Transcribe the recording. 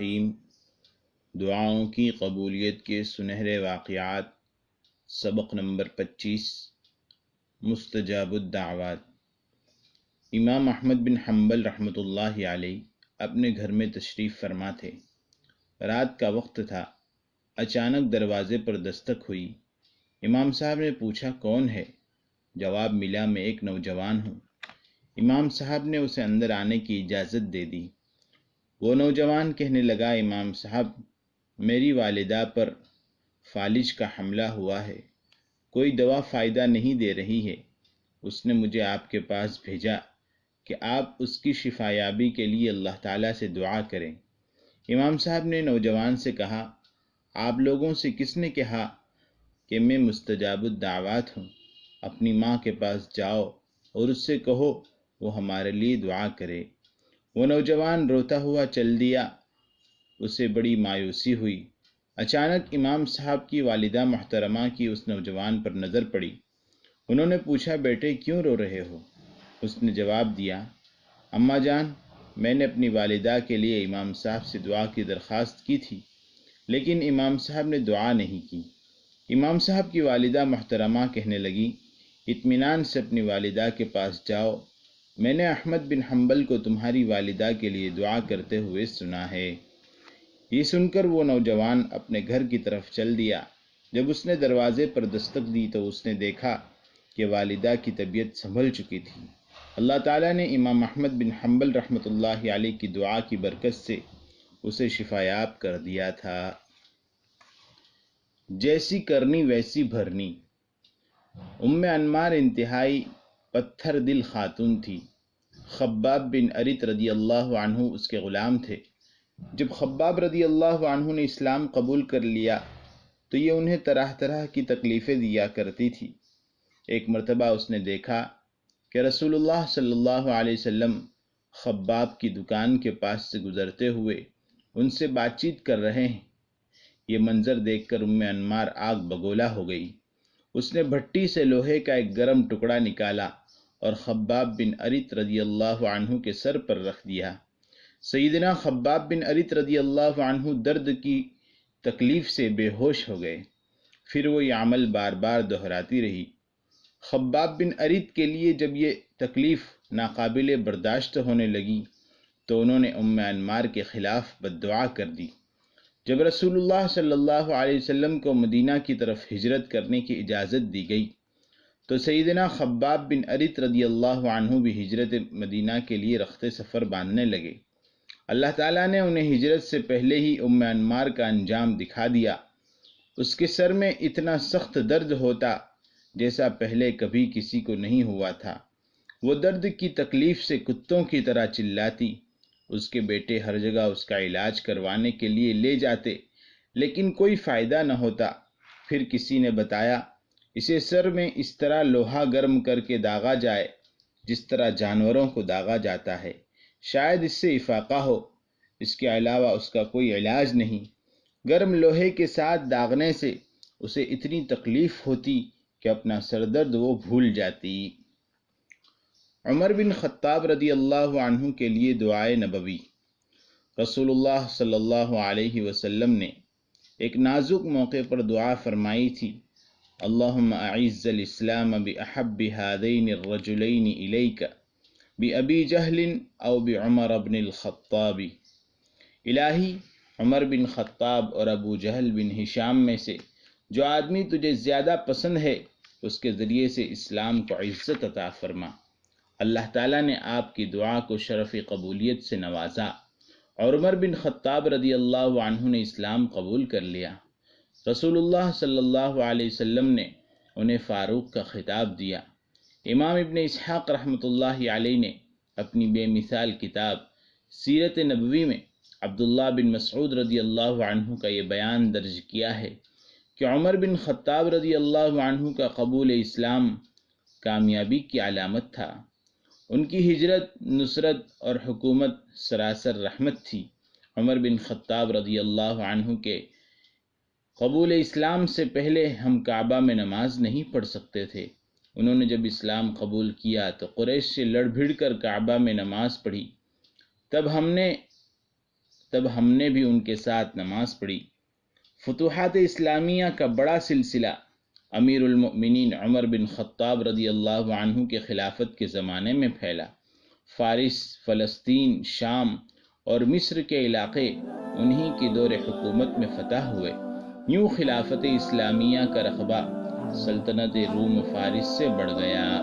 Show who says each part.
Speaker 1: الرحیم۔ دعاؤں کی قبولیت کے سنہرے واقعات، سبق نمبر 25، مستجاب الدعوات۔ امام احمد بن حنبل رحمۃ اللہ علیہ اپنے گھر میں تشریف فرما تھے۔ رات کا وقت تھا، اچانک دروازے پر دستک ہوئی۔ امام صاحب نے پوچھا کون ہے؟ جواب ملا میں ایک نوجوان ہوں۔ امام صاحب نے اسے اندر آنے کی اجازت دے دی۔ وہ نوجوان کہنے لگا، امام صاحب میری والدہ پر فالج کا حملہ ہوا ہے، کوئی دوا فائدہ نہیں دے رہی ہے، اس نے مجھے آپ کے پاس بھیجا کہ آپ اس کی شفا یابی کے لیے اللہ تعالیٰ سے دعا کریں۔ امام صاحب نے نوجوان سے کہا، آپ لوگوں سے کس نے کہا کہ میں مستجاب الدعوات ہوں؟ اپنی ماں کے پاس جاؤ اور اس سے کہو وہ ہمارے لیے دعا کرے۔ وہ نوجوان روتا ہوا چل دیا۔ اسے بڑی مایوسی ہوئی۔ اچانک امام صاحب کی والدہ محترمہ کی اس نوجوان پر نظر پڑی۔ انہوں نے پوچھا، بیٹے کیوں رو رہے ہو؟ اس نے جواب دیا، اماں جان میں نے اپنی والدہ کے لیے امام صاحب سے دعا کی درخواست کی تھی، لیکن امام صاحب نے دعا نہیں کی۔ امام صاحب کی والدہ محترمہ کہنے لگی، اطمینان سے اپنی والدہ کے پاس جاؤ، میں نے احمد بن حنبل کو تمہاری والدہ کے لیے دعا کرتے ہوئے سنا ہے۔ یہ سن کر وہ نوجوان اپنے گھر کی طرف چل دیا۔ جب اس نے دروازے پر دستک دی تو اس نے دیکھا کہ والدہ کی طبیعت سنبھل چکی تھی۔ اللہ تعالیٰ نے امام احمد بن حنبل رحمۃ اللہ علیہ کی دعا کی برکت سے اسے شفا یاب کر دیا تھا۔ جیسی کرنی ویسی بھرنی۔ ام انمار انتہائی پتھر دل خاتون تھی۔ خباب بن ارت رضی اللہ عنہ اس کے غلام تھے۔ جب خباب رضی اللہ عنہ نے اسلام قبول کر لیا تو یہ انہیں طرح طرح کی تکلیفیں دیا کرتی تھی۔ ایک مرتبہ اس نے دیکھا کہ رسول اللہ صلی اللہ علیہ وسلم خباب کی دکان کے پاس سے گزرتے ہوئے ان سے بات چیت کر رہے ہیں۔ یہ منظر دیکھ کر ام انمار آگ بگولا ہو گئی۔ اس نے بھٹی سے لوہے کا ایک گرم ٹکڑا نکالا اور خباب بن ارت رضی اللہ عنہ کے سر پر رکھ دیا۔ سیدنا خباب بن ارت رضی اللہ عنہ درد کی تکلیف سے بے ہوش ہو گئے۔ پھر وہ یہ عمل بار بار دہراتی رہی۔ خباب بن ارت کے لیے جب یہ تکلیف ناقابل برداشت ہونے لگی تو انہوں نے ام انمار کے خلاف بد دعا کر دی۔ جب رسول اللہ صلی اللہ علیہ وسلم کو مدینہ کی طرف ہجرت کرنے کی اجازت دی گئی تو سیدنا خباب بن ارت رضی اللہ عنہ بھی ہجرت مدینہ کے لیے رخت سفر باندھنے لگے۔ اللہ تعالیٰ نے انہیں ہجرت سے پہلے ہی ام انمار کا انجام دکھا دیا۔ اس کے سر میں اتنا سخت درد ہوتا جیسا پہلے کبھی کسی کو نہیں ہوا تھا۔ وہ درد کی تکلیف سے کتوں کی طرح چلاتی۔ اس کے بیٹے ہر جگہ اس کا علاج کروانے کے لیے لے جاتے لیکن کوئی فائدہ نہ ہوتا۔ پھر کسی نے بتایا، اسے سر میں اس طرح لوہا گرم کر کے داغا جائے جس طرح جانوروں کو داغا جاتا ہے، شاید اس سے افاقہ ہو، اس کے علاوہ اس کا کوئی علاج نہیں۔ گرم لوہے کے ساتھ داغنے سے اسے اتنی تکلیف ہوتی کہ اپنا سر درد وہ بھول جاتی۔ عمر بن خطاب رضی اللہ عنہ کے لیے دعائے نبوی۔ رسول اللہ صلی اللہ علیہ وسلم نے ایک نازک موقع پر دعا فرمائی تھی، اللہم اعز الاسلام باحب هذین الرجلین الیک بابی جہل او بعمر بن الخطاب۔ الہی عمر بن خطاب اور ابو جہل بن ہشام میں سے جو آدمی تجھے زیادہ پسند ہے اس کے ذریعے سے اسلام کو عزت عطا فرما۔ اللہ تعالیٰ نے آپ کی دعا کو شرف قبولیت سے نوازا اور عمر بن خطاب رضی اللہ عنہ نے اسلام قبول کر لیا۔ رسول اللہ صلی اللہ علیہ وسلم نے انہیں فاروق کا خطاب دیا۔ امام ابن اسحاق رحمۃ اللہ علیہ نے اپنی بے مثال کتاب سیرت نبوی میں عبداللہ بن مسعود رضی اللہ عنہ کا یہ بیان درج کیا ہے کہ عمر بن خطاب رضی اللہ عنہ کا قبول اسلام کامیابی کی علامت تھا۔ ان کی ہجرت، نصرت اور حکومت سراسر رحمت تھی۔ عمر بن خطاب رضی اللہ عنہ کے قبول اسلام سے پہلے ہم کعبہ میں نماز نہیں پڑھ سکتے تھے۔ انہوں نے جب اسلام قبول کیا تو قریش سے لڑ بھڑ کر کعبہ میں نماز پڑھی۔ تب ہم نے تب ہم نے بھی ان کے ساتھ نماز پڑھی۔ فتوحات اسلامیہ کا بڑا سلسلہ امیر المؤمنین عمر بن خطاب رضی اللہ عنہ کے خلافت کے زمانے میں پھیلا۔ فارس، فلسطین، شام اور مصر کے علاقے انہی کی دور حکومت میں فتح ہوئے۔ یوں خلافت اسلامیہ کا رقبہ سلطنت روم و فارس سے بڑھ گیا۔